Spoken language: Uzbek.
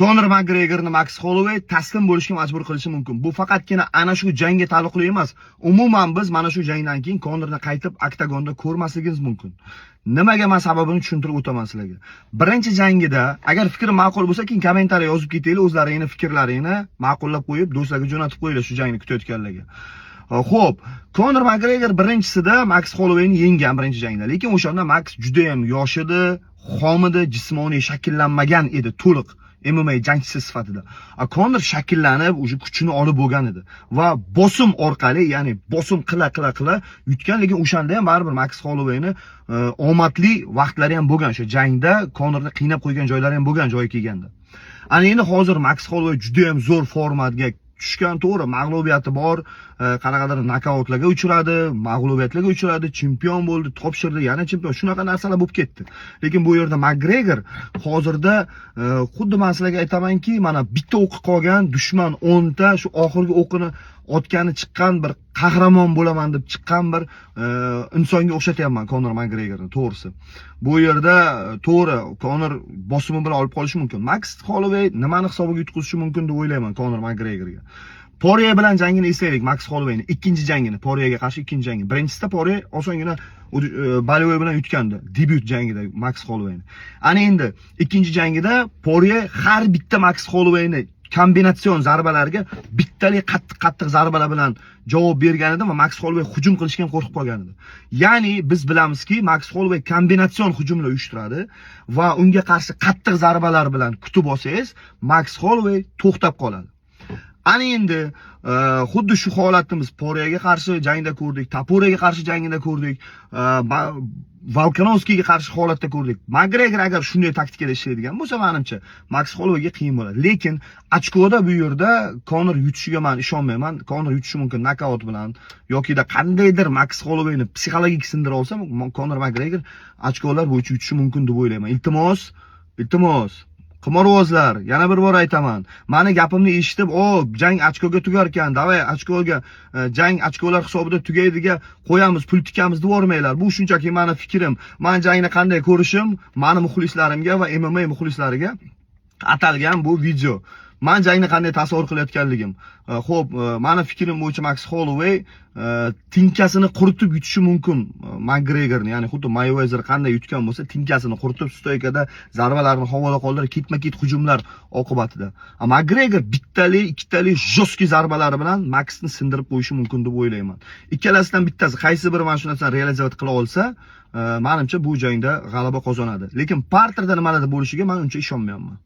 Conor McGregorni Max Holloway taslim bo'lishga majbur qilishi mumkin. Bu faqatgina ana shu jangga taalluqli emas. Umuman biz mana shu jangdan keyin Conorni qaytib oktagonda ko'rmasligimiz mumkin. Nimaga men sababini tushuntirib o'taman sizlarga. Birinchi jangida agar fikr ma'qul bo'lsa, keyin kommentariy yozib ketinglar, o'zlaringizning fikrlaringni ma'qullab qo'yib, do'stlarga jo'natib qo'yinglar shu jangni kutayotganlarga. Xo'p, Conor McGregor birinchisida Max Hollowayni yenggan birinchi jangda, lekin o'shanda Max juda ham yosh edi, xom edi, jismoniy shakllanmagan edi, to'liq MMA jangchisi sifatida. Conor shakllanib, o'sha kuchini olib bo'lgan edi va bosim orqali, ya'ni bosim qila yutgan, lekin o'shanda ham baribir Max Hollowayni omadli vaqtlari ham bo'lgan. O'sha jangda Conorni qiynab qo'ygan joylari ham bo'lgan, joyi kelganda. Ana endi hozir Max Holloway juda ham zo'r formatga tushgan, to'g'ri, mag'lubiyati bor, qanaqadir nokautlarga uchradi, mag'lubiyatlarga uchradi, chempion bo'ldi, topshirdi, yana chempion, shunaqa narsalar bo'lib ketdi. Lekin bu yerda McGregor hozirda xuddi men sizlarga aytamanki, mana bitta o'qi qolgan, dushman 10 ta, shu oxirgi o'qini otgani chiqqan bir qahramon bo'laman deb chiqqan bir insonga o'xshatyapman Conor McGregorni, to'g'risi. Bu yerda to'g'ri Conor bosimi bilan olib qolishi mumkin. Max Holloway nimani hisobiga yutqizishi mumkin deb o'ylayman Conor McGregorga. Poirier bilan jangini eslaylik, Max Hollowayni ikkinchi jangini, Poirierga qarshi ikkinchi jangi. Birinchisida Poirier osongina Balioy bilan yutgandi, debyut jangida Max Hollowayni. Ana endi ikkinchi jangida Poirier har bitta Max Hollowayni kombinatsion zarbalarga bittalik qattiq zarbalar bilan javob bergan edi va Max Holloway hujum qilishga qo'rqib qolgan edi. Ya'ni biz bilamizki, Max Holloway kombinatsion hujumlar uyushtiradi va unga qarshi qattiq zarbalar bilan kutib olsangiz, Max Holloway to'xtab qoladi. Ana endi xuddi shu holatni biz Poirierga qarshi jangda ko'rdik, Tapurega qarshi jangida ko'rdik, Volkanovskiga qarshi holatda ko'rdik. McGregor agar shunday taktikada ishlaydigan bo'lsa, menimcha Max Hollowayga qiyin bo'ladi. Lekin ochkoda bu yerda Conor yutishiga men ishonmayman. Conor yutishi mumkin nokaut bilan yokida qandaydir Max Hollowayni psixologik sindira olsa, Conor McGregor ochkolar bo'yicha yutishi mumkin deb o'ylayman. Iltimos qimorvozlar, yana bir bor aytaman. Meni gapimni eshitib, jang ochkoga tugar ekan, davay ochkoga, jang ochkolar hisobida tugaydiga qo'yamiz, pul tikamiz deb o'rmanglar. Bu shunchaki meni fikrim. Men jangni qanday ko'rishim, meni muxlislarimga va MMA muxlislariga atalgan bu video. Men jangni qanday tasavvur qilayotganligim. Xo'p, meni fikrim bo'yicha Max Holloway tinkasini quritib yutishi mumkin McGregorni, ya'ni xuddi Mayweather qanday yutgan bo'lsa, tinkasini quritib stoykada zarbalarni havoda qoldirib ketma-ket hujumlar oqibatida. McGregor bittali, ikkitali jo'ski zarbalar bilan Maxni sindirib qo'yishi mumkin deb o'ylayman. Ikkalasidan bittasi qaysi biri mana shu narsani realizatsiya qila olsa, menimcha bu jangda g'alaba qozonadi. Lekin parterda nimalar bo'lishiga men uncha ishonmayapman.